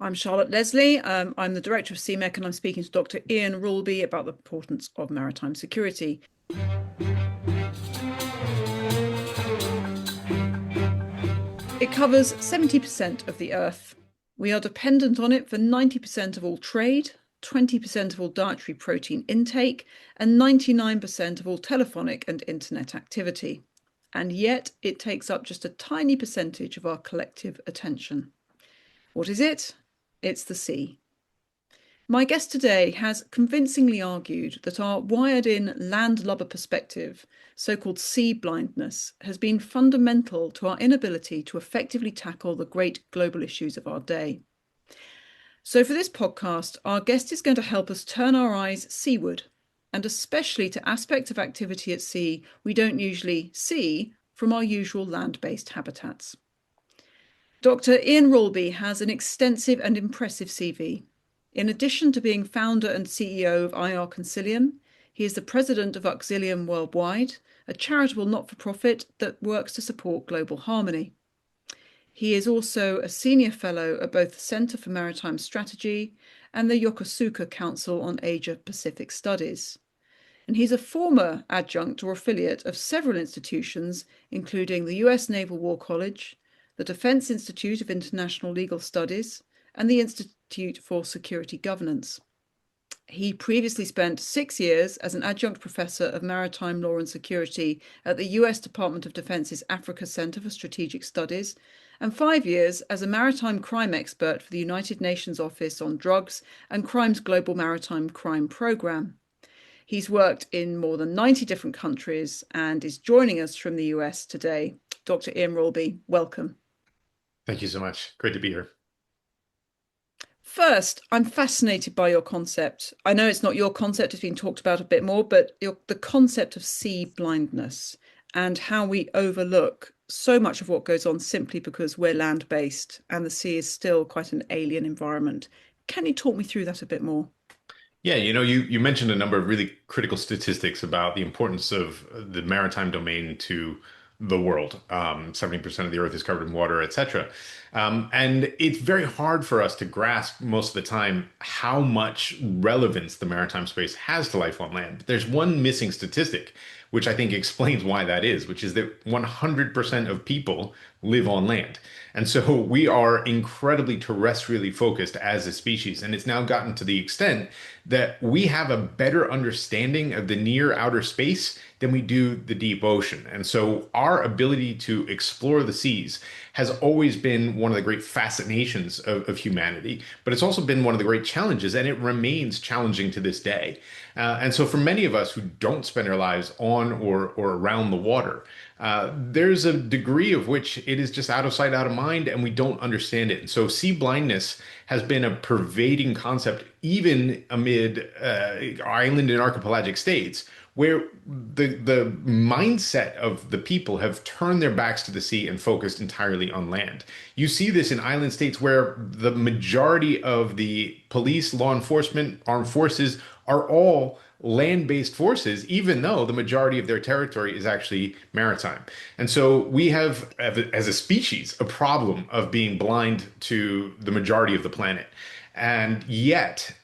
I'm Charlotte Leslie. I'm the Director of CMEC, and I'm speaking to Dr. Ian Ralby about the importance of maritime security. It covers 70% of the Earth. We are dependent on it for 90% of all trade, 20% of all dietary protein intake, and 99% of all telephonic and internet activity. And yet it takes up just a tiny percentage of our collective attention. What is it? It's the sea. My guest today has convincingly argued that our wired-in landlubber perspective, so-called sea blindness, has been fundamental to our inability to effectively tackle the great global issues of our day. So for this podcast, our guest is going to help us turn our eyes seaward, and especially to aspects of activity at sea we don't usually see from our usual land-based habitats. Dr. Ian Ralby has an extensive and impressive CV. In addition to being founder and CEO of IR Consilium, he is the president of Auxilium Worldwide, a charitable not-for-profit that works to support global harmony. He is also a senior fellow at both the Centre for Maritime Strategy and the Yokosuka Council on Asia-Pacific Studies. And he's a former adjunct or affiliate of several institutions, including the US Naval War College, the Defense Institute of International Legal Studies, and the Institute for Security Governance. He previously spent 6 years as an adjunct professor of maritime law and security at the US Department of Defense's Africa Center for Strategic Studies, and 5 years as a maritime crime expert for the United Nations Office on Drugs and Crime's Global Maritime Crime Program. He's worked in more than 90 different countries and is joining us from the US today. Dr. Ian Ralby, welcome. Thank you so much. Great to be here. First, I'm fascinated by your concept. I know it's not your concept, it's been talked about a bit more, but the concept of sea blindness and how we overlook so much of what goes on simply because we're land-based and the sea is still quite an alien environment. Can you talk me through that a bit more? Yeah, you mentioned a number of really critical statistics about the importance of the maritime domain to the world. 70% of the earth is covered in water, etc. And it's very hard for us to grasp most of the time how much relevance the maritime space has to life on land. But there's one missing statistic, which I think explains why that is, which is that 100% of people live on land. And so we are incredibly terrestrially focused as a species. And it's now gotten to the extent that we have a better understanding of the near outer space than we do the deep ocean. And so our ability to explore the seas has always been one of the great fascinations of humanity, but it's also been one of the great challenges, and it remains challenging to this day. And so for many of us who don't spend our lives on or around the water, there's a degree of which it is just out of sight, out of mind, and we don't understand it. And so sea blindness has been a pervading concept, even amid island and archipelagic states, where the mindset of the people have turned their backs to the sea and focused entirely on land. You see this in island states where the majority of the police, law enforcement, armed forces are all land-based forces, even though the majority of their territory is actually maritime. And so we have, as a species, a problem of being blind to the majority of the planet. And yet,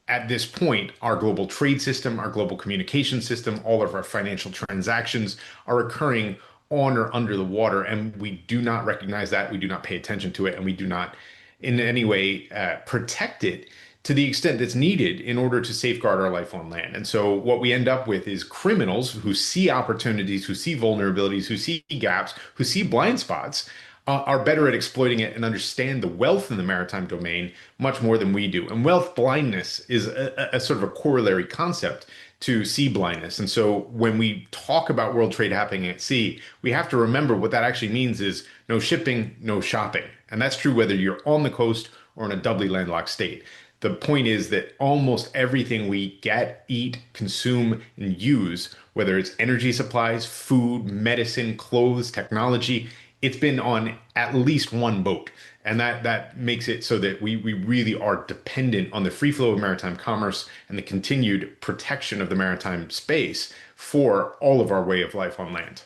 at this point, our global trade system, our global communication system, all of our financial transactions are occurring on or under the water, and we do not recognize that, we do not pay attention to it, and we do not in any way protect it to the extent that's needed in order to safeguard our life on land. And so what we end up with is criminals who see opportunities, who see vulnerabilities, who see gaps, who see blind spots, are better at exploiting it and understand the wealth in the maritime domain much more than we do. And wealth blindness is a sort of a corollary concept to sea blindness. And so when we talk about world trade happening at sea, we have to remember what that actually means is no shipping, no shopping. And that's true whether you're on the coast or in a doubly landlocked state. The point is that almost everything we get, eat, consume, and use, whether it's energy supplies, food, medicine, clothes, technology, it's been on at least one boat. And that makes it so that we really are dependent on the free flow of maritime commerce and the continued protection of the maritime space for all of our way of life on land.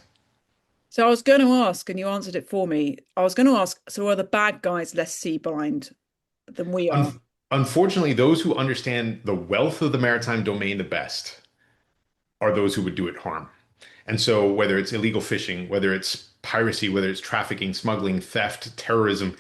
So I was going to ask, and you answered it for me. I was going to ask, so are the bad guys less sea blind? than we are. Un Unfortunately, those who understand the wealth of the maritime domain the best are those who would do it harm. And so, whether it's illegal fishing, whether it's piracy, whether it's trafficking, smuggling, theft, terrorism,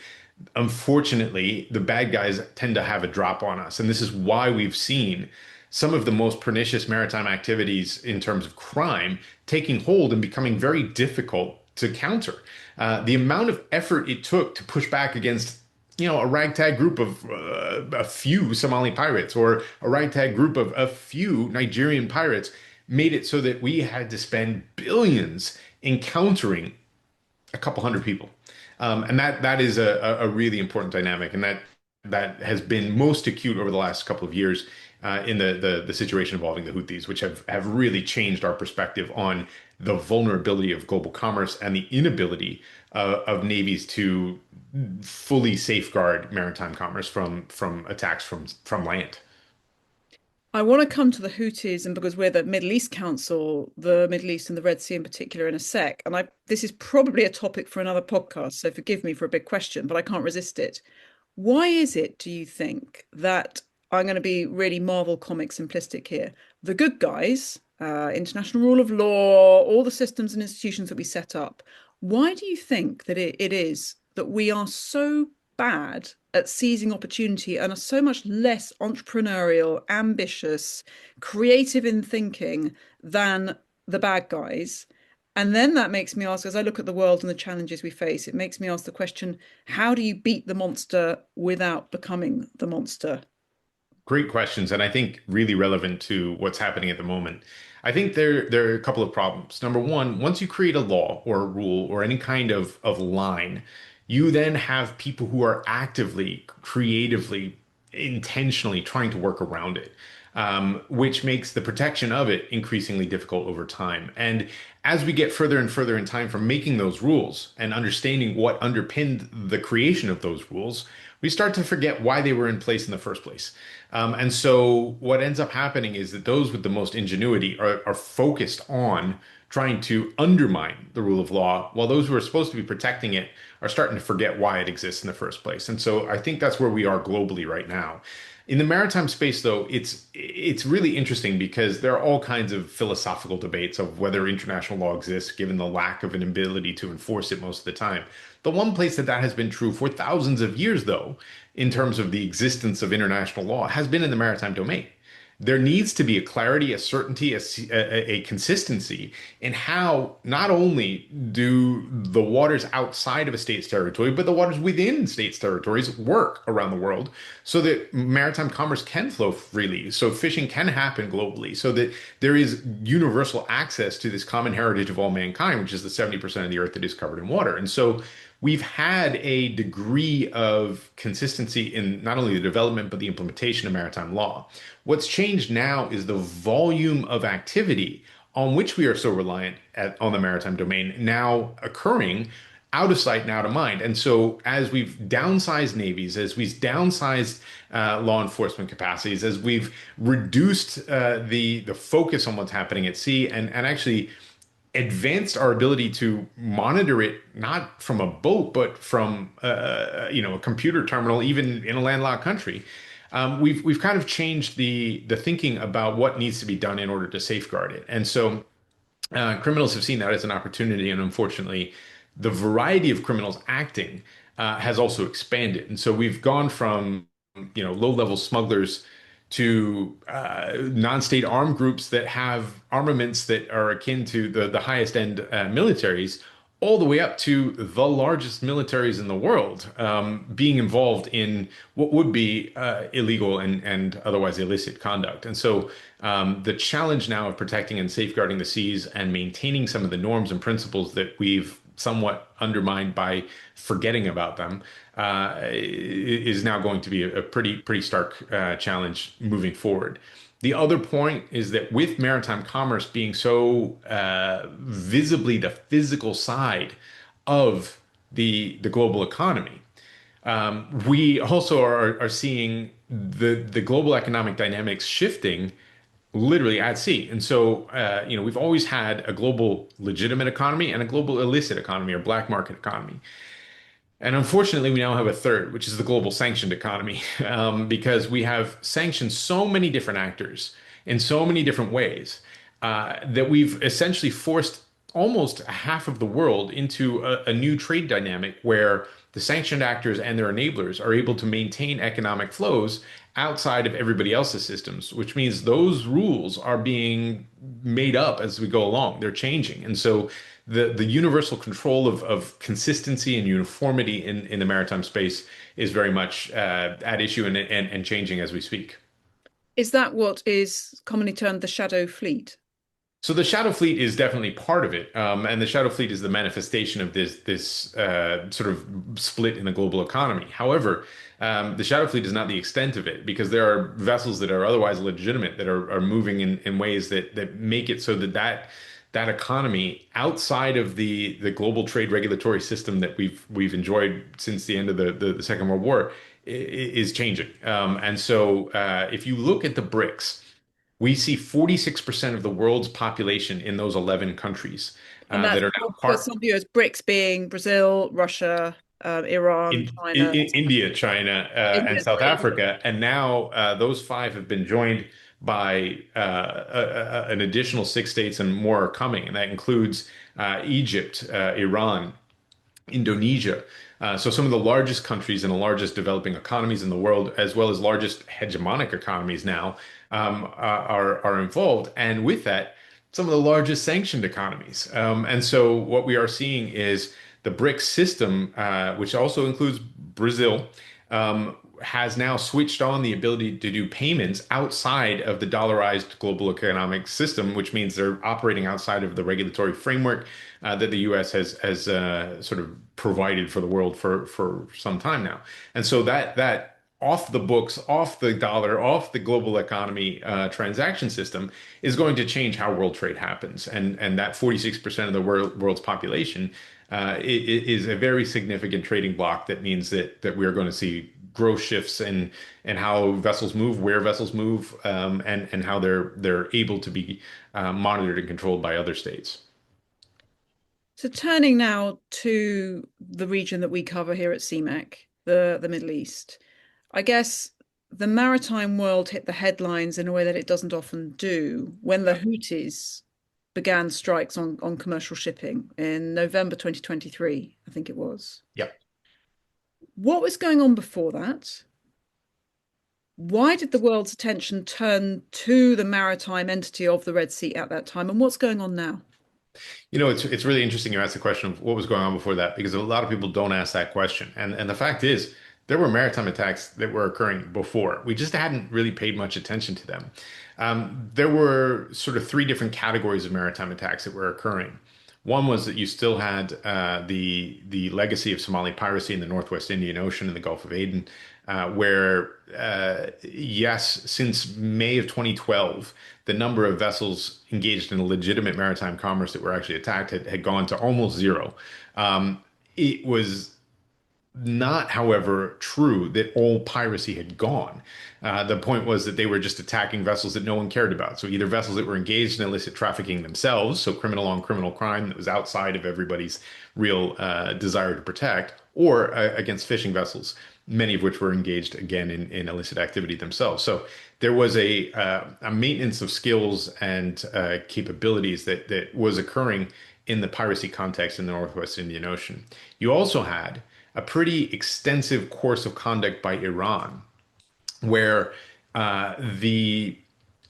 unfortunately, the bad guys tend to have a drop on us. And this is why we've seen some of the most pernicious maritime activities in terms of crime taking hold and becoming very difficult to counter. The amount of effort it took to push back against a ragtag group of a few Somali pirates or a ragtag group of a few Nigerian pirates made it so that we had to spend billions in countering a couple hundred people. And that is a really important dynamic, and that has been most acute over the last couple of years in the situation involving the Houthis, which have really changed our perspective on the vulnerability of global commerce and the inability of navies to fully safeguard maritime commerce from attacks from land. I want to come to the Houthis, and because we're the Middle East Council, the Middle East and the Red Sea in particular, in a sec. And this is probably a topic for another podcast, so forgive me for a big question, but I can't resist it. Why is it, do you think, that I'm going to be really Marvel comic simplistic here? The good guys, international rule of law, all the systems and institutions that we set up. Why do you think that it is that we are so bad at seizing opportunity and are so much less entrepreneurial, ambitious, creative in thinking than the bad guys? And then that makes me ask, as I look at the world and the challenges we face, it makes me ask the question, how do you beat the monster without becoming the monster? Great questions, and I think really relevant to what's happening at the moment. I think there are a couple of problems. Number one, once you create a law or a rule or any kind of line, you then have people who are actively, creatively, intentionally trying to work around it, which makes the protection of it increasingly difficult over time. And as we get further and further in time from making those rules and understanding what underpinned the creation of those rules, we start to forget why they were in place in the first place. And so what ends up happening is that those with the most ingenuity are focused on trying to undermine the rule of law, while those who are supposed to be protecting it are starting to forget why it exists in the first place. And so I think that's where we are globally right now. In the maritime space, though, it's really interesting because there are all kinds of philosophical debates of whether international law exists, given the lack of an ability to enforce it most of the time. The one place that has been true for thousands of years, though, in terms of the existence of international law, has been in the maritime domain. There needs to be a clarity, a certainty, a consistency in how not only do the waters outside of a state's territory, but the waters within states' territories work around the world so that maritime commerce can flow freely, so fishing can happen globally, so that there is universal access to this common heritage of all mankind, which is the 70% of the earth that is covered in water. And so we've had a degree of consistency in not only the development, but the implementation of maritime law. What's changed now is the volume of activity on which we are so reliant on the maritime domain now occurring out of sight and out of mind. And so, as we've downsized navies, as we've downsized law enforcement capacities, as we've reduced the focus on what's happening at sea, and actually advanced our ability to monitor it not from a boat but from a computer terminal, even in a landlocked country. We've kind of changed the thinking about what needs to be done in order to safeguard it. And so criminals have seen that as an opportunity, and unfortunately, the variety of criminals acting has also expanded. And so we've gone from low-level smugglers to non-state armed groups that have armaments that are akin to the highest end militaries, all the way up to the largest militaries in the world being involved in what would be illegal and otherwise illicit conduct. And so the challenge now of protecting and safeguarding the seas and maintaining some of the norms and principles that we've somewhat undermined by forgetting about them is now going to be a pretty stark challenge moving forward. The other point is that with maritime commerce being so visibly the physical side of the global economy, we also are seeing the global economic dynamics shifting literally at sea. And so, we've always had a global legitimate economy and a global illicit economy or black market economy. And unfortunately, we now have a third, which is the global sanctioned economy, because we have sanctioned so many different actors in so many different ways that we've essentially forced almost half of the world into a new trade dynamic where the sanctioned actors and their enablers are able to maintain economic flows outside of everybody else's systems, which means those rules are being made up as we go along. They're changing. And so the universal control of consistency and uniformity in the maritime space is very much at issue and changing as we speak. Is that what is commonly termed the shadow fleet? So the Shadow Fleet is definitely part of it, and the Shadow Fleet is the manifestation of this sort of split in the global economy. However, the Shadow Fleet is not the extent of it because there are vessels that are otherwise legitimate that are moving in ways that make it so that economy outside of the global trade regulatory system that we've enjoyed since the end of the Second World War is changing. And so if you look at the BRICS. We see 46% of the world's population in those 11 countries And that that's are now for part some viewers, BRICS being Brazil, Russia, Iran, China, India, China, and India, South sorry, India. Africa. And now those five have been joined by an additional six states, and more are coming. And that includes Egypt, Iran, Indonesia. So some of the largest countries and the largest developing economies in the world, as well as largest hegemonic economies now, are involved. And with that, some of the largest sanctioned economies. And so what we are seeing is the BRICS system, which also includes Brazil, has now switched on the ability to do payments outside of the dollarized global economic system, which means they're operating outside of the regulatory framework that the U.S. has sort of provided for the world for some time now. And so that off the books, off the dollar, off the global economy transaction system is going to change how world trade happens. And that 46% of the world's population is a very significant trading block that means that we are going to see growth shifts in how vessels move, where vessels move, and how they're able to be monitored and controlled by other states. So turning now to the region that we cover here at CMEC, the Middle East. I guess the maritime world hit the headlines in a way that it doesn't often do when the Houthis began strikes on commercial shipping in November 2023, I think it was. Yep. What was going on before that? Why did the world's attention turn to the maritime entity of the Red Sea at that time? And what's going on now? It's really interesting you asked the question of what was going on before that because a lot of people don't ask that question. And the fact is, there were maritime attacks that were occurring before. We just hadn't really paid much attention to them. There were sort of three different categories of maritime attacks that were occurring. One was that you still had the legacy of Somali piracy in the Northwest Indian Ocean and the Gulf of Aden, where yes, since May of 2012, the number of vessels engaged in a legitimate maritime commerce that were actually attacked had gone to almost zero. It was not, however, true that all piracy had gone. The point was that they were just attacking vessels that no one cared about. So either vessels that were engaged in illicit trafficking themselves, so criminal on criminal crime that was outside of everybody's real desire to protect, or against fishing vessels, many of which were engaged again in illicit activity themselves. So there was a maintenance of skills and capabilities that was occurring in the piracy context in the Northwest Indian Ocean. You also had a pretty extensive course of conduct by Iran, where the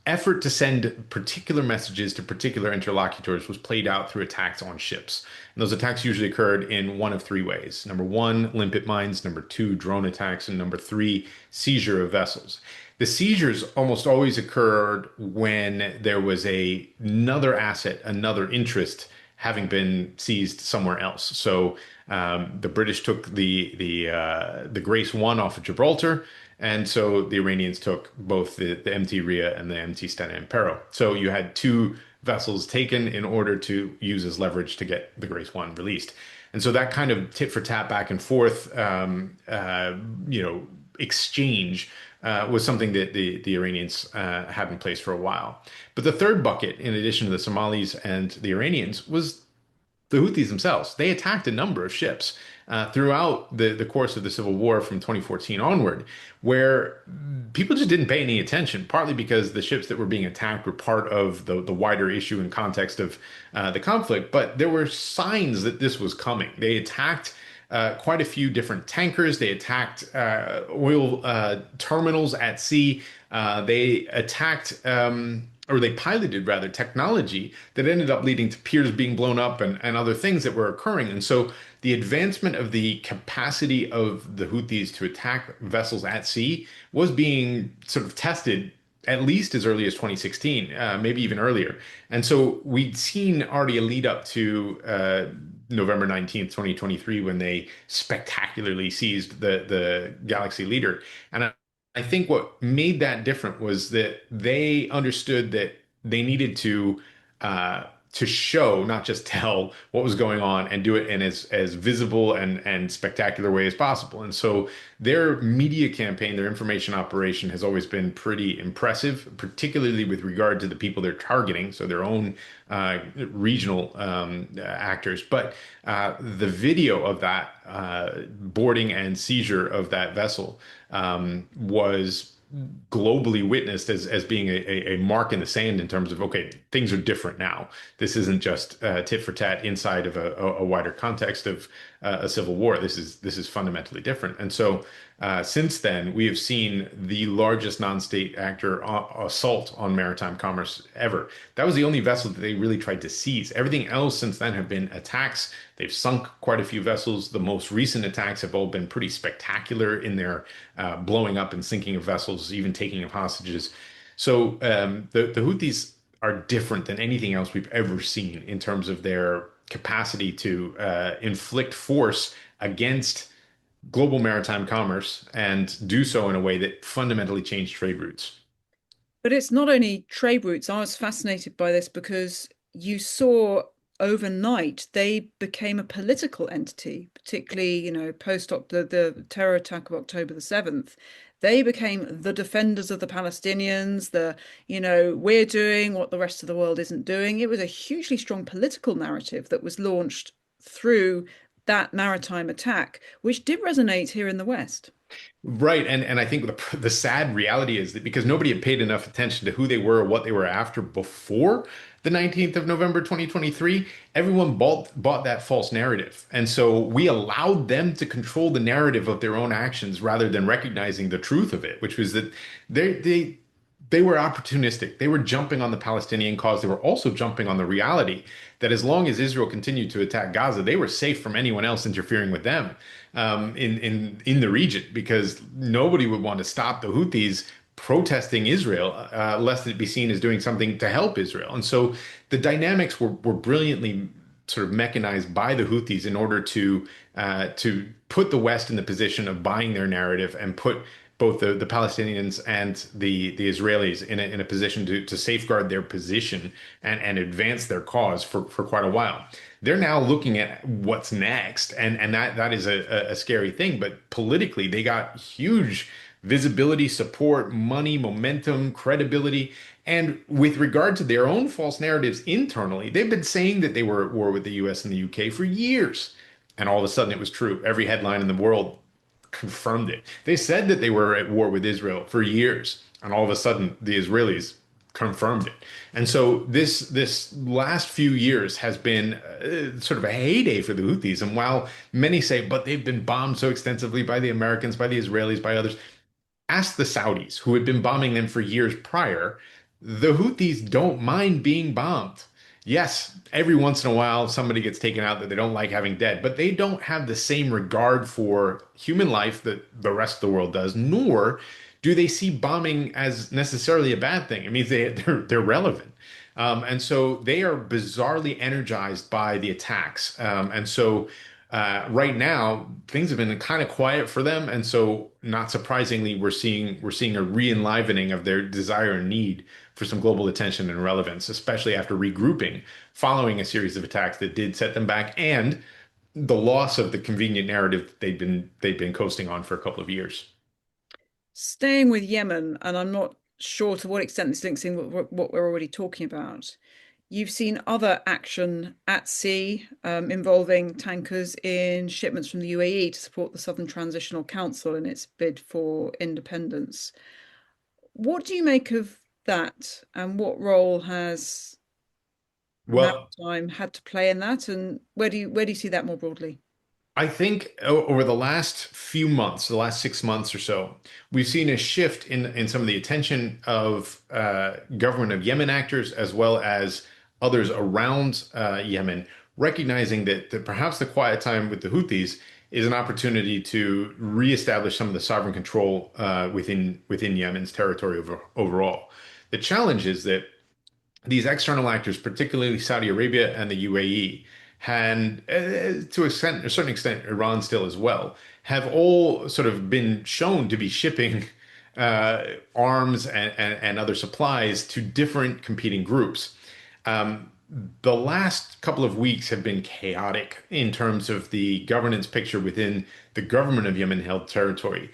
effort to send particular messages to particular interlocutors was played out through attacks on ships. And those attacks usually occurred in one of three ways. Number one, limpet mines. Number two, drone attacks. And number three, seizure of vessels. The seizures almost always occurred when there was another asset, another interest having been seized somewhere else. So the British took the Grace One off of Gibraltar, and so the Iranians took both the MT Rhea and the MT Stena Impero. So you had two vessels taken in order to use as leverage to get the Grace One released. And so that kind of tit for tat back and forth, exchange was something that the Iranians had in place for a while. But the third bucket, in addition to the Somalis and the Iranians, was the Houthis themselves. They attacked a number of ships throughout the course of the civil war from 2014 onward, where people just didn't pay any attention, partly because the ships that were being attacked were part of the wider issue and context of the conflict. But there were signs that this was coming. They attacked quite a few different tankers. They attacked oil terminals at sea. They attacked, or they piloted rather, technology that ended up leading to piers being blown up and other things that were occurring. And so the advancement of the capacity of the Houthis to attack vessels at sea was being sort of tested at least as early as 2016, maybe even earlier. And so we'd seen already a lead up to November 19th, 2023, when they spectacularly seized the Galaxy leader. And I think what made that different was that they understood that they needed to show, not just tell, what was going on and do it in as visible and spectacular way as possible. And so their media campaign, their information operation has always been pretty impressive, particularly with regard to the people they're targeting, so their own regional actors. But the video of that boarding and seizure of that vessel was globally witnessed as being a mark in the sand in terms of, okay, things are different now. This isn't just tit for tat inside of a wider context of a civil war. This is fundamentally different. And so since then, we have seen the largest non-state actor assault on maritime commerce ever. That was the only vessel that they really tried to seize. Everything else since then have been attacks. They've sunk quite a few vessels. The most recent attacks have all been pretty spectacular in their blowing up and sinking of vessels, even taking of hostages. So the Houthis are different than anything else we've ever seen in terms of their capacity to inflict force against global maritime commerce and do so in a way that fundamentally changed trade routes. But it's not only trade routes. I was fascinated by this because you saw overnight they became a political entity, particularly, post the terror attack of October the 7th. They became the defenders of the Palestinians, we're doing what the rest of the world isn't doing. It was a hugely strong political narrative that was launched through that maritime attack, which did resonate here in the West. Right, and I think the sad reality is that because nobody had paid enough attention to who they were or what they were after before the 19th of November 2023, everyone bought that false narrative. And so we allowed them to control the narrative of their own actions rather than recognizing the truth of it, which was that they were opportunistic. They were jumping on the Palestinian cause. They were also jumping on the reality that as long as Israel continued to attack Gaza, they were safe from anyone else interfering with them in the region, because nobody would want to stop the Houthis protesting Israel, lest it be seen as doing something to help Israel. And so the dynamics were brilliantly sort of mechanized by the Houthis in order to put the West in the position of buying their narrative and put both the Palestinians and the Israelis in a position to safeguard their position and advance their cause for quite a while. They're now looking at what's next, and that is a scary thing. But politically, they got huge visibility, support, money, momentum, credibility. And with regard to their own false narratives internally, they've been saying that they were at war with the US and the UK for years. And all of a sudden it was true. Every headline in the world confirmed it. They said that they were at war with Israel for years, and all of a sudden the Israelis confirmed it. And so this last few years has been sort of a heyday for the Houthis. And while many say, but they've been bombed so extensively by the Americans, by the Israelis, by others, ask the Saudis, who had been bombing them for years prior. The Houthis don't mind being bombed. Yes, every once in a while somebody gets taken out that they don't like having dead, but they don't have the same regard for human life that the rest of the world does, nor do they see bombing as necessarily a bad thing. It means they're relevant. And so they are bizarrely energized by the attacks. And so right now things have been kind of quiet for them, and so not surprisingly, we're seeing a re-enlivening of their desire and need for some global attention and relevance, especially after regrouping following a series of attacks that did set them back, and the loss of the convenient narrative they'd been coasting on for a couple of years. Staying with Yemen, and I'm not sure to what extent this links in with what we're already talking about. You've seen other action at sea involving tankers in shipments from the UAE to support the Southern Transitional Council in its bid for independence. What do you make of that, and what role has Well, maritime had to play in that, and where do you see that more broadly? I think over the last few months, the last 6 months or so, we've seen a shift in some of the attention of government of Yemen actors as well as others around Yemen, recognizing that perhaps the quiet time with the Houthis is an opportunity to reestablish some of the sovereign control within Yemen's territory overall. The challenge is that these external actors, particularly Saudi Arabia and the UAE, and to a certain extent, Iran still as well, have all sort of been shown to be shipping arms and other supplies to different competing groups. Um, the last couple of weeks have been chaotic in terms of the governance picture within the government of Yemen-held territory.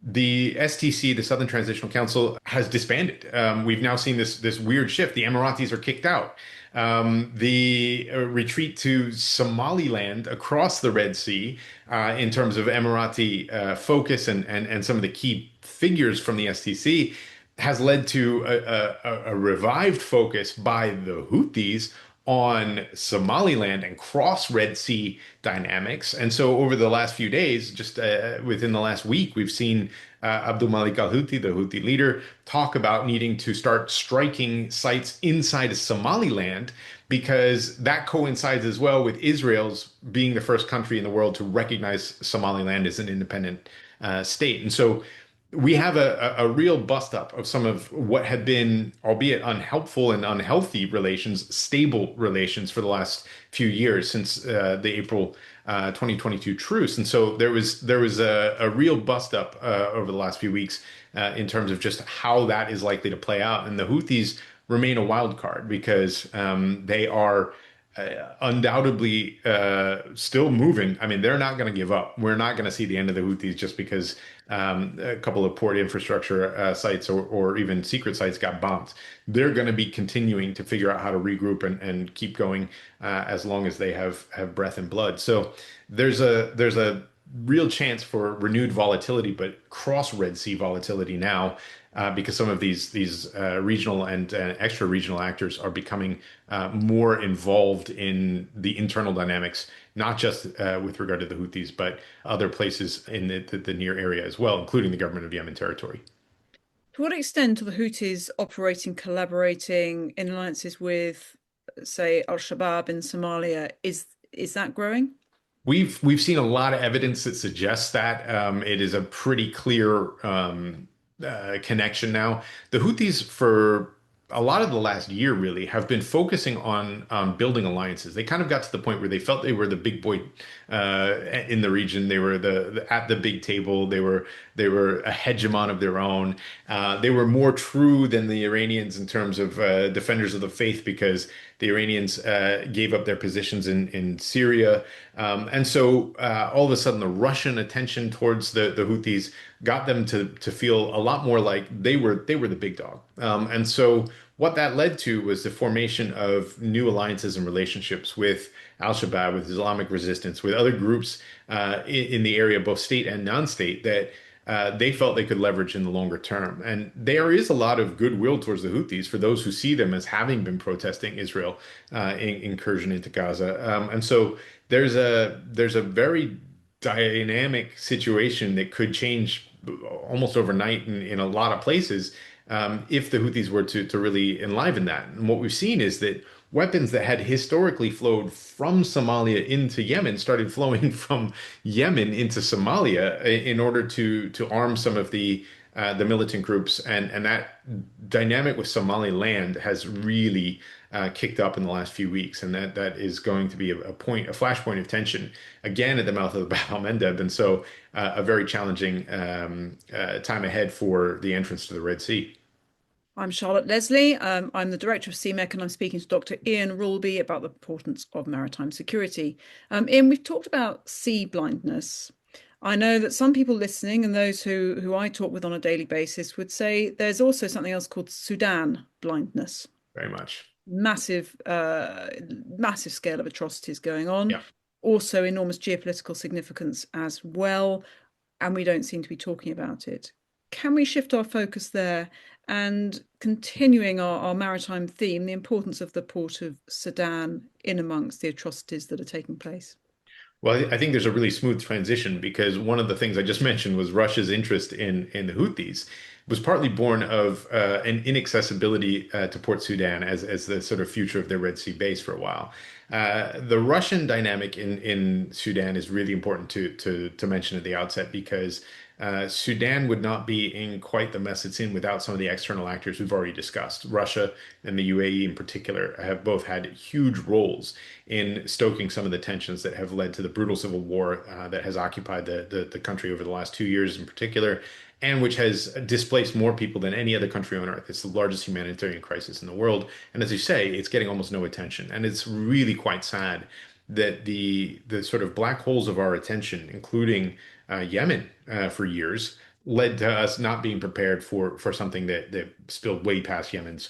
The STC, the Southern Transitional Council, has disbanded. We've now seen this weird shift. The Emiratis are kicked out. The retreat to Somaliland across the Red Sea, in terms of Emirati focus and some of the key figures from the STC, has led to a revived focus by the Houthis on Somaliland and cross Red Sea dynamics. And so over the last few days, just within the last week, we've seen Abdul Malik al-Houthi, the Houthi leader, talk about needing to start striking sites inside of Somaliland because that coincides as well with Israel's being the first country in the world to recognize Somaliland as an independent state. And so we have a real bust up of some of what had been, albeit unhelpful and unhealthy relations, stable relations for the last few years since the April 2022 truce. And so there was a real bust up over the last few weeks in terms of just how that is likely to play out. And the Houthis remain a wild card because they are undoubtedly still moving. I mean, they're not going to give up. We're not going to see the end of the Houthis just because a couple of port infrastructure sites or even secret sites got bombed. They're going to be continuing to figure out how to regroup and keep going as long as they have breath and blood. So there's a real chance for renewed volatility, but cross Red Sea volatility now, because some of these regional and extra regional actors are becoming more involved in the internal dynamics, not just with regard to the Houthis, but other places in the near area as well, including the government of Yemen territory. To what extent are the Houthis operating, collaborating in alliances with, say, Al-Shabaab in Somalia? Is that growing? We've seen a lot of evidence that suggests that it is a pretty clear connection now. The Houthis, for a lot of the last year, really have been focusing on building alliances. They kind of got to the point where they felt they were the big boy in the region. They were at the big table. They were a hegemon of their own. They were more true than the Iranians in terms of defenders of the faith because the Iranians gave up their positions in Syria. And so all of a sudden, the Russian attention towards the Houthis got them to feel a lot more like they were the big dog. And so what that led to was the formation of new alliances and relationships with Al-Shabaab, with Islamic resistance, with other groups in the area, both state and non-state, that they felt they could leverage in the longer term. And there is a lot of goodwill towards the Houthis for those who see them as having been protesting Israel incursion into Gaza. And so there's a very dynamic situation that could change almost overnight in a lot of places if the Houthis were to really enliven that. And what we've seen is that weapons that had historically flowed from Somalia into Yemen started flowing from Yemen into Somalia in order to arm some of the militant groups, and that dynamic with Somaliland has really kicked up in the last few weeks, and that is going to be a flashpoint of tension again at the mouth of the Bab al-Mandeb, and so a very challenging time ahead for the entrance to the Red Sea. I'm Charlotte Leslie. I'm the director of CMEC, and I'm speaking to Dr. Ian Ralby about the importance of maritime security. Ian, we've talked about sea blindness. I know that some people listening and those who I talk with on a daily basis would say there's also something else called Sudan blindness. Very much. massive, massive scale of atrocities going on. Yeah. Also, enormous geopolitical significance as well, and we don't seem to be talking about it. Can we shift our focus there and continuing our maritime theme, the importance of the port of Sudan in amongst the atrocities that are taking place? Well, I think there's a really smooth transition because one of the things I just mentioned was Russia's interest in the Houthis was partly born of an inaccessibility to Port Sudan as the sort of future of their Red Sea base for a while. The Russian dynamic in Sudan is really important to mention at the outset because Sudan would not be in quite the mess it's in without some of the external actors we've already discussed. Russia and the UAE in particular have both had huge roles in stoking some of the tensions that have led to the brutal civil war that has occupied the country over the last 2 years in particular, and which has displaced more people than any other country on earth. It's the largest humanitarian crisis in the world. And as you say, it's getting almost no attention. And it's really quite sad that the sort of black holes of our attention, including Yemen for years, led to us not being prepared for something that spilled way past Yemen's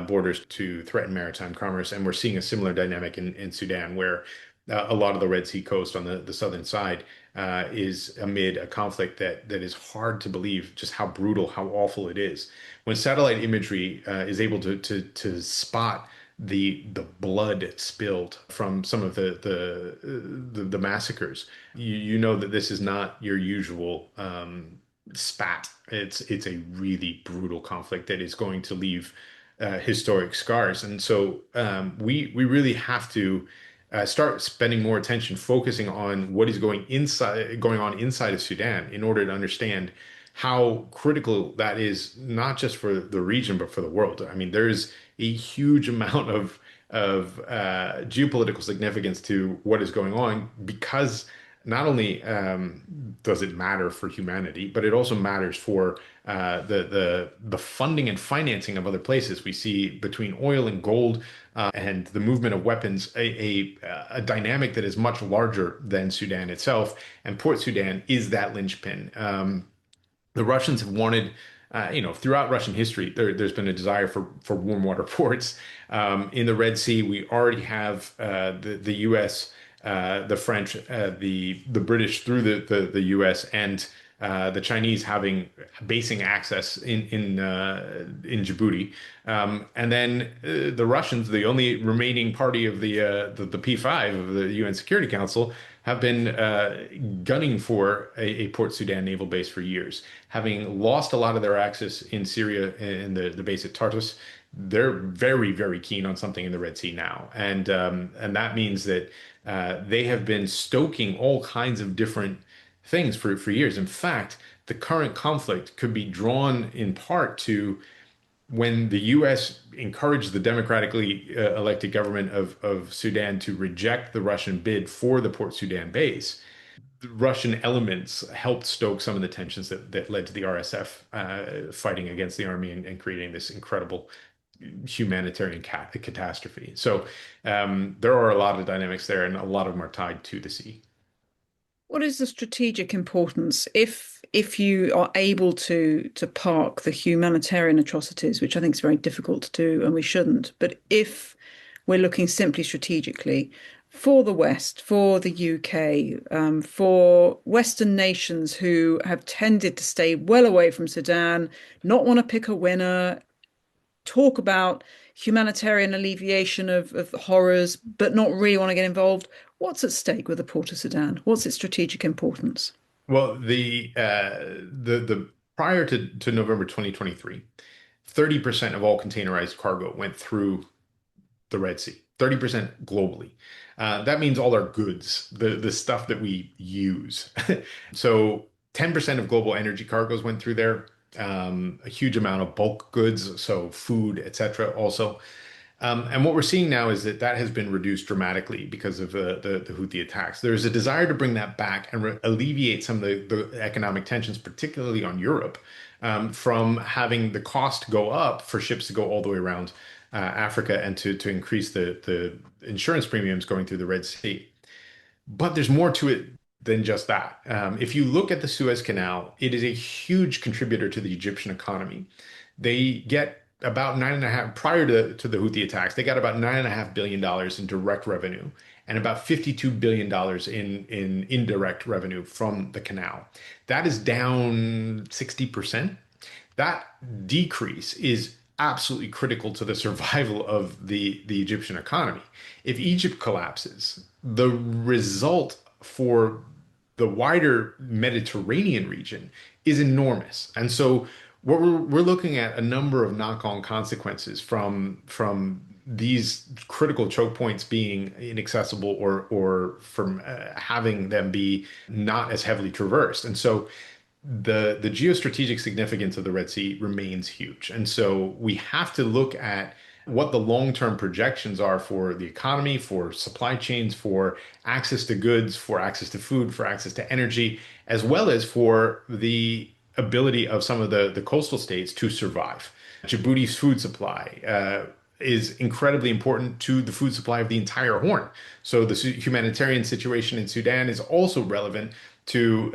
borders to threaten maritime commerce. And we're seeing a similar dynamic in Sudan, where a lot of the Red Sea coast on the southern side is amid a conflict that is hard to believe just how brutal, how awful it is. When satellite imagery is able to spot the blood spilled from some of the massacres, you know that this is not your usual spat. It's a really brutal conflict that is going to leave historic scars. And so we really have to start spending more attention focusing on what is going on inside of Sudan in order to understand how critical that is, not just for the region but for the world. I mean, there's a huge amount of geopolitical significance to what is going on because not only does it matter for humanity, but it also matters for the funding and financing of other places. We see between oil and gold and the movement of weapons a dynamic that is much larger than Sudan itself, and Port Sudan is that linchpin. The Russians have wanted, throughout Russian history, there's been a desire for warm water ports. In the Red Sea, we already have the U.S., the French, the British through the U.S. and the Chinese having basing access in Djibouti, and then the Russians, the only remaining party of the P5 of the UN Security Council, have been gunning for a Port Sudan naval base for years. Having lost a lot of their access in Syria in the base at Tartus, they're very, very keen on something in the Red Sea now, and that means that they have been stoking all kinds of different things for years. In fact, the current conflict could be drawn in part to when the U.S. encouraged the democratically elected government of Sudan to reject the Russian bid for the Port Sudan base. The Russian elements helped stoke some of the tensions that led to the RSF fighting against the army and creating this incredible humanitarian catastrophe. So there are a lot of dynamics there, and a lot of them are tied to the sea. What is the strategic importance if you are able to park the humanitarian atrocities, which I think is very difficult to do, and we shouldn't, but if we're looking simply strategically for the West, for the UK, for Western nations who have tended to stay well away from Sudan, not want to pick a winner, talk about humanitarian alleviation of horrors, but not really want to get involved. What's at stake with the Port of Sudan? What's its strategic importance? Well, the prior to November 2023, 30% of all containerized cargo went through the Red Sea, 30% globally. That means all our goods, the stuff that we use. So 10% of global energy cargoes went through there. A huge amount of bulk goods, so food, etc. also. And what we're seeing now is that has been reduced dramatically because of the Houthi attacks. There's a desire to bring that back and alleviate some of the economic tensions, particularly on Europe, from having the cost go up for ships to go all the way around Africa and to increase the insurance premiums going through the Red Sea. But there's more to it than just that. If you look at the Suez Canal, it is a huge contributor to the Egyptian economy. They get about nine and a half prior to the Houthi attacks. They got about $9.5 billion in direct revenue and about $52 billion in indirect revenue from the canal. That is down 60%. That decrease is absolutely critical to the survival of the Egyptian economy. If Egypt collapses, the result for the wider Mediterranean region is enormous. And so what we're looking at a number of knock-on consequences from these critical choke points being inaccessible or from having them be not as heavily traversed. And so the geostrategic significance of the Red Sea remains huge. And so we have to look at what the long-term projections are for the economy, for supply chains, for access to goods, for access to food, for access to energy, as well as for the ability of some of the coastal states to survive. Djibouti's food supply is incredibly important to the food supply of the entire Horn. So the humanitarian situation in Sudan is also relevant to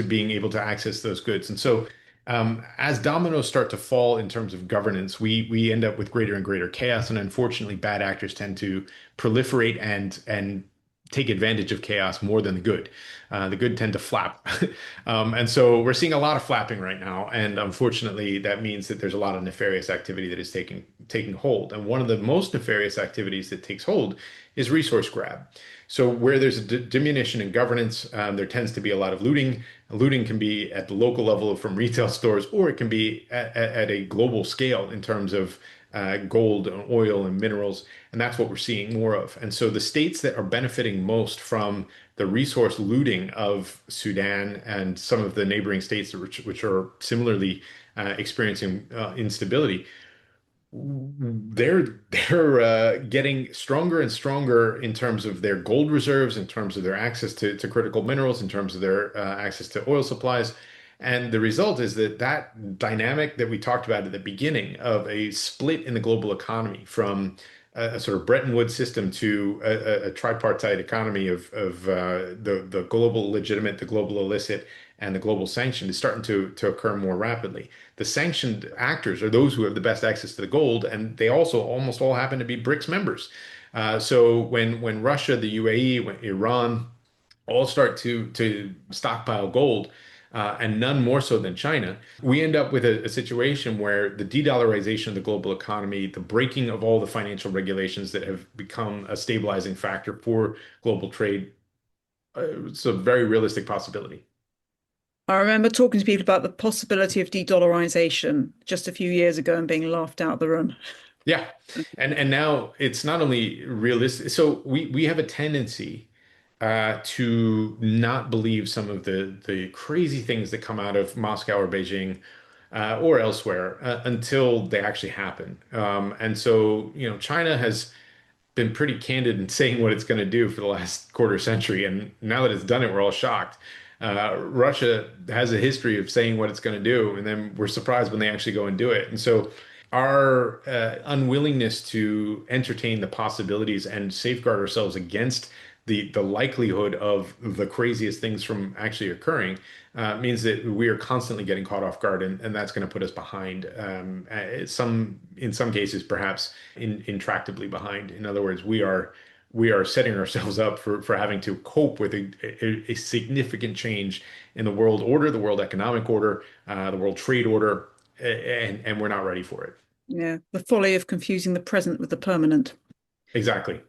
being able to access those goods. And so as dominoes start to fall in terms of governance, we end up with greater and greater chaos, and unfortunately, bad actors tend to proliferate and take advantage of chaos more than the good. The good tend to flap, and so we're seeing a lot of flapping right now, and unfortunately, that means that there's a lot of nefarious activity that is taking hold. And one of the most nefarious activities that takes hold is resource grab. So where there's a diminution in governance, there tends to be a lot of looting. Looting can be at the local level from retail stores, or it can be at a global scale in terms of gold and oil and minerals. And that's what we're seeing more of. And so the states that are benefiting most from the resource looting of Sudan and some of the neighboring states which are similarly experiencing instability, they're getting stronger and stronger in terms of their gold reserves, in terms of their access to critical minerals, in terms of their access to oil supplies. And the result is that that dynamic that we talked about at the beginning of a split in the global economy from a sort of Bretton Woods system to a tripartite economy of the global legitimate, the global illicit, and the global sanctioned is starting to occur more rapidly. The sanctioned actors are those who have the best access to the gold, and they also almost all happen to be BRICS members. So when Russia, the UAE, when Iran all start to stockpile gold, and none more so than China, we end up with a situation where the de-dollarization of the global economy, the breaking of all the financial regulations that have become a stabilizing factor for global trade, it's a very realistic possibility. I remember talking to people about the possibility of de-dollarization just a few years ago and being laughed out of the room. Yeah. And now it's not only realistic. So we have a tendency to not believe some of the crazy things that come out of Moscow or Beijing or elsewhere until they actually happen. And so, China has been pretty candid in saying what it's going to do for the last quarter century. And now that it's done it, we're all shocked. Russia has a history of saying what it's going to do, and then we're surprised when they actually go and do it. And so our unwillingness to entertain the possibilities and safeguard ourselves against the likelihood of the craziest things from actually occurring means that we are constantly getting caught off guard, and that's going to put us behind. In some cases, perhaps intractably behind. In other words, we are setting ourselves up for having to cope with a significant change in the world order, the world economic order, the world trade order, and we're not ready for it. Yeah, the folly of confusing the present with the permanent. Exactly.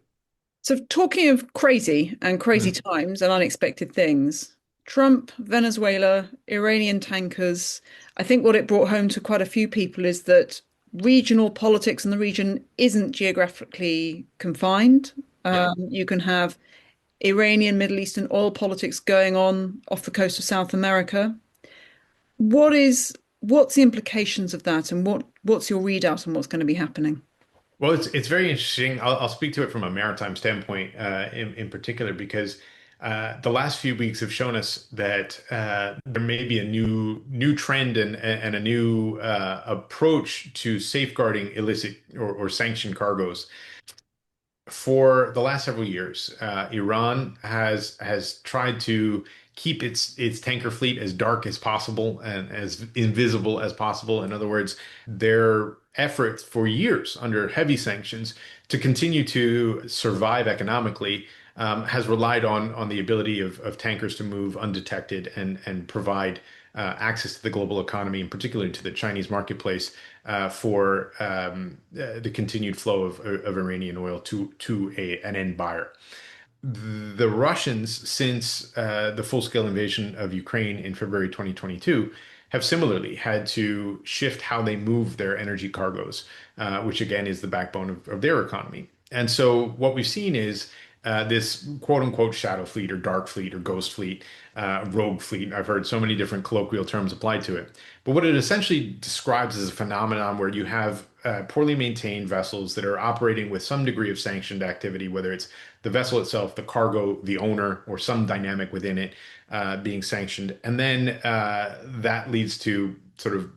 So, talking of crazy and crazy Mm. times and unexpected things, Trump, Venezuela, Iranian tankers, I think what it brought home to quite a few people is that regional politics in the region isn't geographically confined. Yeah. You can have Iranian, Middle Eastern oil politics going on off the coast of South America. What's the implications of that, and what's your readout on what's going to be happening? Well, it's very interesting. I'll speak to it from a maritime standpoint in particular because the last few weeks have shown us that there may be a new trend and a new approach to safeguarding illicit or sanctioned cargoes. For the last several years, Iran has tried to keep its tanker fleet as dark as possible and as invisible as possible. In other words, their effort for years under heavy sanctions to continue to survive economically has relied on the ability of tankers to move undetected and provide access to the global economy, and particularly to the Chinese marketplace for the continued flow of Iranian oil to an end buyer. The Russians, since the full-scale invasion of Ukraine in February 2022, have similarly had to shift how they move their energy cargoes, which again is the backbone of their economy. And so what we've seen is this quote unquote shadow fleet or dark fleet or ghost fleet, rogue fleet. I've heard so many different colloquial terms applied to it. But what it essentially describes is a phenomenon where you have poorly maintained vessels that are operating with some degree of sanctioned activity, whether it's the vessel itself, the cargo, the owner, or some dynamic within it being sanctioned. And then that leads to sort of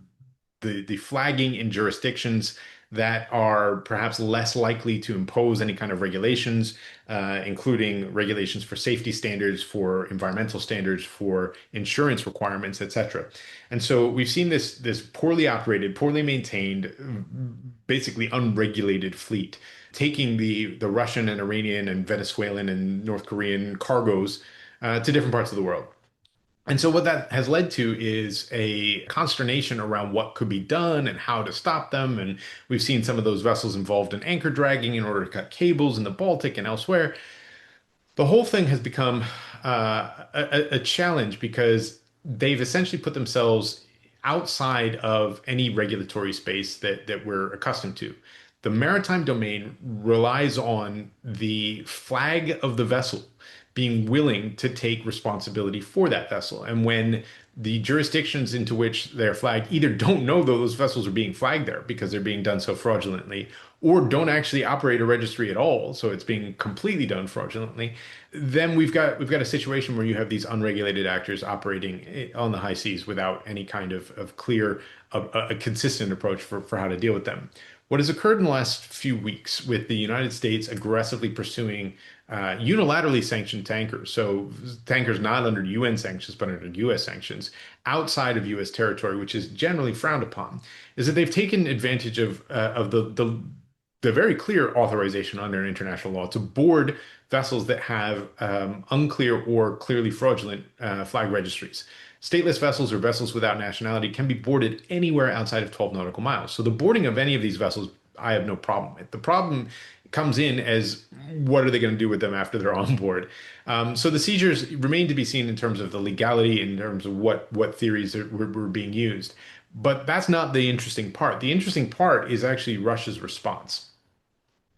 the flagging in jurisdictions that are perhaps less likely to impose any kind of regulations, including regulations for safety standards, for environmental standards, for insurance requirements, etc. And so we've seen this poorly operated, poorly maintained, basically unregulated fleet taking the Russian and Iranian and Venezuelan and North Korean cargoes to different parts of the world. And so what that has led to is a consternation around what could be done and how to stop them. And we've seen some of those vessels involved in anchor dragging in order to cut cables in the Baltic and elsewhere. The whole thing has become a challenge because they've essentially put themselves outside of any regulatory space that we're accustomed to. The maritime domain relies on the flag of the vessel being willing to take responsibility for that vessel. And when the jurisdictions into which they're flagged either don't know those vessels are being flagged there because they're being done so fraudulently, or don't actually operate a registry at all, so it's being completely done fraudulently, then we've got a situation where you have these unregulated actors operating on the high seas without any kind of clear, a consistent approach for how to deal with them. What has occurred in the last few weeks with the United States aggressively pursuing unilaterally sanctioned tankers, so tankers not under UN sanctions but under US sanctions, outside of US territory, which is generally frowned upon, is that they've taken advantage of the very clear authorization under international law to board vessels that have unclear or clearly fraudulent flag registries. Stateless vessels or vessels without nationality can be boarded anywhere outside of 12 nautical miles. So the boarding of any of these vessels, I have no problem with. The problem comes in as what are they going to do with them after they're on board? So the seizures remain to be seen in terms of the legality, in terms of what theories were being used. But that's not the interesting part. The interesting part is actually Russia's response.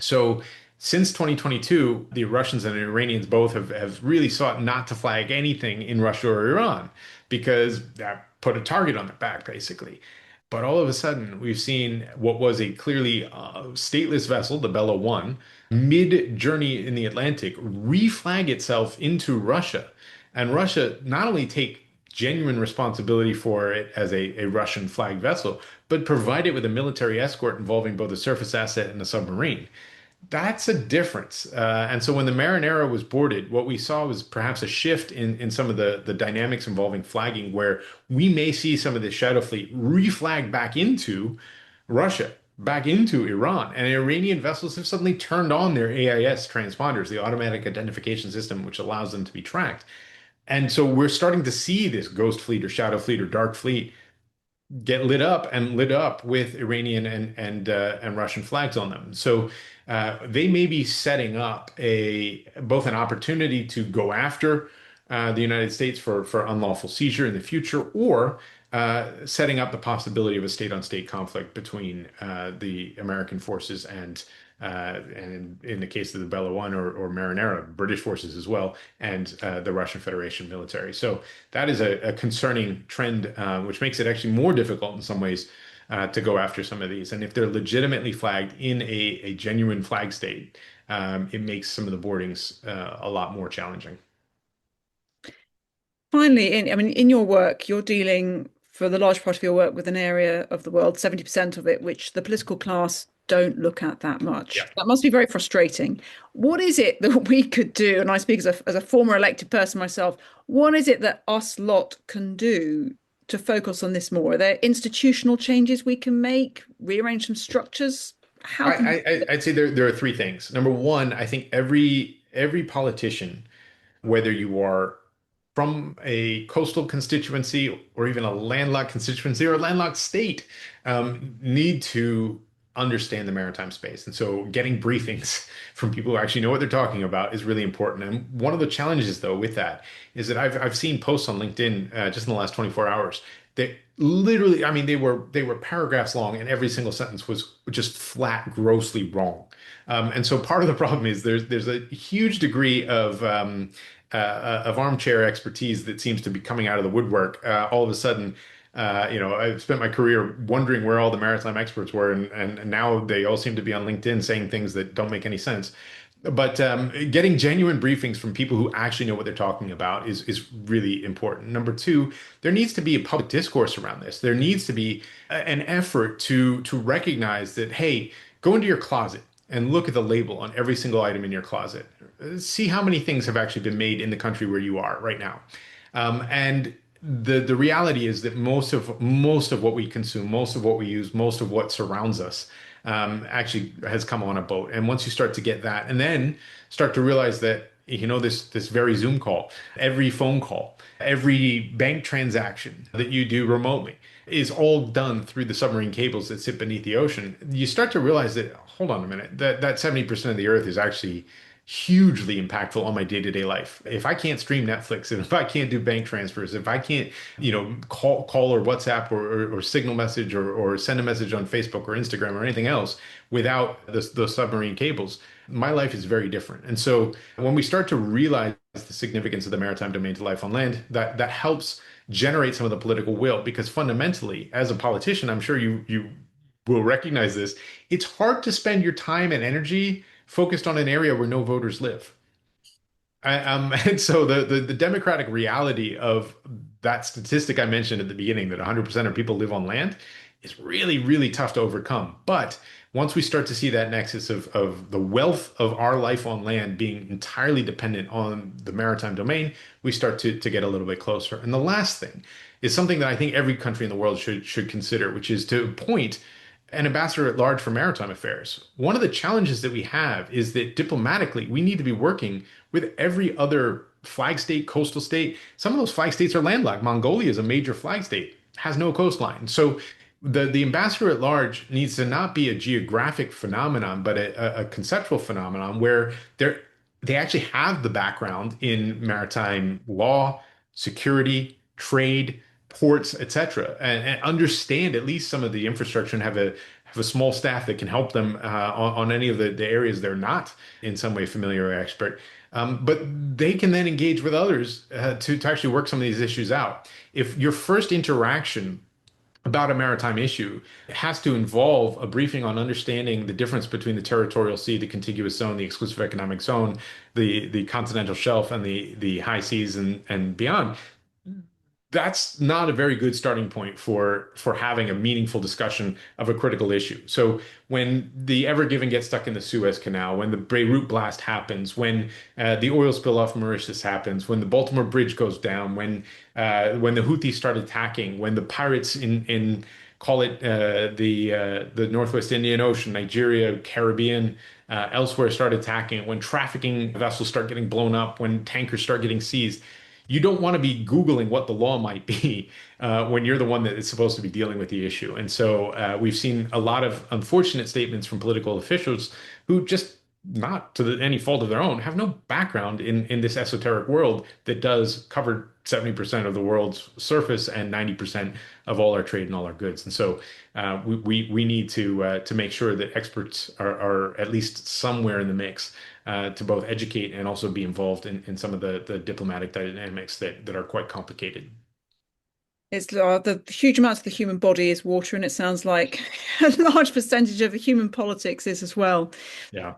So since 2022, the Russians and the Iranians both have really sought not to flag anything in Russia or Iran because that put a target on their back, basically. But all of a sudden, we've seen what was a clearly stateless vessel, the Bella One, mid-journey in the Atlantic, reflag itself into Russia. And Russia not only take genuine responsibility for it as a Russian flagged vessel, but provide it with a military escort involving both a surface asset and a submarine. That's a difference. And so when the Marinera was boarded, what we saw was perhaps a shift in some of the dynamics involving flagging, where we may see some of the shadow fleet reflag back into Russia, back into Iran. And Iranian vessels have suddenly turned on their AIS transponders, the automatic identification system, which allows them to be tracked. And so we're starting to see this ghost fleet or shadow fleet or dark fleet get lit up and lit up with Iranian and Russian flags on them. So they may be setting up a both an opportunity to go after the United States for unlawful seizure in the future, or setting up the possibility of a state-on-state conflict between the American forces and in the case of the Bella One or Marinera, British forces as well, and the Russian Federation military. So that is a concerning trend, which makes it actually more difficult in some ways to go after some of these. And if they're legitimately flagged in a genuine flag state, it makes some of the boardings a lot more challenging. Finally, in your work, you're dealing for the large part of your work with an area of the world, 70% of it, which the political class don't look at that much. Yeah. That must be very frustrating. What is it that we could do? And I speak as a former elected person myself. What is it that us lot can do to focus on this more? Are there institutional changes we can make, rearrange some structures? How can I'd say there are three things. Number one, I think every politician, whether you are from a coastal constituency or even a landlocked constituency or a landlocked state, need to understand the maritime space. And so getting briefings from people who actually know what they're talking about is really important. And one of the challenges, though, with that is that I've seen posts on LinkedIn just in the last 24 hours that literally, I mean, they were paragraphs long, and every single sentence was just flat, grossly wrong. And so part of the problem is there's a huge degree of armchair expertise that seems to be coming out of the woodwork. All of a sudden, I've spent my career wondering where all the maritime experts were, and now they all seem to be on LinkedIn saying things that don't make any sense. But getting genuine briefings from people who actually know what they're talking about is really important. Number two, there needs to be a public discourse around this. There needs to be an effort to recognize that, hey, go into your closet and look at the label on every single item in your closet. See how many things have actually been made in the country where you are right now. And the reality is that most of what we consume, most of what we use, most of what surrounds us actually has come on a boat. And once you start to get that, and then start to realize that this very Zoom call, every phone call, every bank transaction that you do remotely is all done through the submarine cables that sit beneath the ocean. You start to realize that, hold on a minute, that 70% of the earth is actually hugely impactful on my day-to-day life. If I can't stream Netflix, and if I can't do bank transfers, if I can't, call or WhatsApp or signal message or send a message on Facebook or Instagram or anything else without those submarine cables, my life is very different. And so when we start to realize the significance of the maritime domain to life on land, that helps generate some of the political will, because fundamentally, as a politician, I'm sure you will recognize this, it's hard to spend your time and energy focused on an area where no voters live. And so the democratic reality of that statistic I mentioned at the beginning, that 100% of people live on land, is really, really tough to overcome. But once we start to see that nexus of the wealth of our life on land being entirely dependent on the maritime domain, we start to get a little bit closer. And the last thing is something that I think every country in the world should consider, which is to appoint an ambassador at large for maritime affairs. One of the challenges that we have is that diplomatically, we need to be working with every other flag state, coastal state. Some of those flag states are landlocked. Mongolia is a major flag state, has no coastline. So the ambassador at large needs to not be a geographic phenomenon, but a conceptual phenomenon where they actually have the background in maritime law, security, trade, ports, etc., and understand at least some of the infrastructure, and have a small staff that can help them on any of the areas they're not in some way familiar or expert. But they can then engage with others to actually work some of these issues out. If your first interaction about a maritime issue has to involve a briefing on understanding the difference between the territorial sea, the contiguous zone, the exclusive economic zone, the continental shelf, and the high seas and beyond, that's not a very good starting point for having a meaningful discussion of a critical issue. So when the Ever Given gets stuck in the Suez Canal, when the Beirut blast happens, when the oil spill off Mauritius happens, when the Baltimore Bridge goes down, when the Houthis start attacking, when the pirates in call it the Northwest Indian Ocean, Nigeria, Caribbean, elsewhere start attacking, when trafficking vessels start getting blown up, when tankers start getting seized, you don't want to be Googling what the law might be when you're the one that is supposed to be dealing with the issue. And so we've seen a lot of unfortunate statements from political officials who just, not to any fault of their own, have no background in this esoteric world that does cover 70% of the world's surface and 90% of all our trade and all our goods. And so we need to make sure that experts are at least somewhere in the mix to both educate and also be involved in some of the diplomatic dynamics that are quite complicated. It's the huge amount of the human body is water, and it sounds like a large percentage of the human politics is as well. Yeah.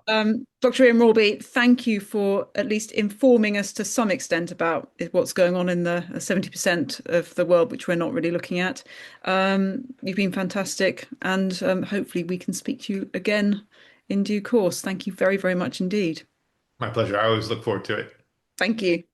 Dr. Ian Ralby, thank you for at least informing us to some extent about what's going on in the 70% of the world, which we're not really looking at. You've been fantastic, and hopefully we can speak to you again in due course. Thank you very, very much indeed. My pleasure. I always look forward to it. Thank you.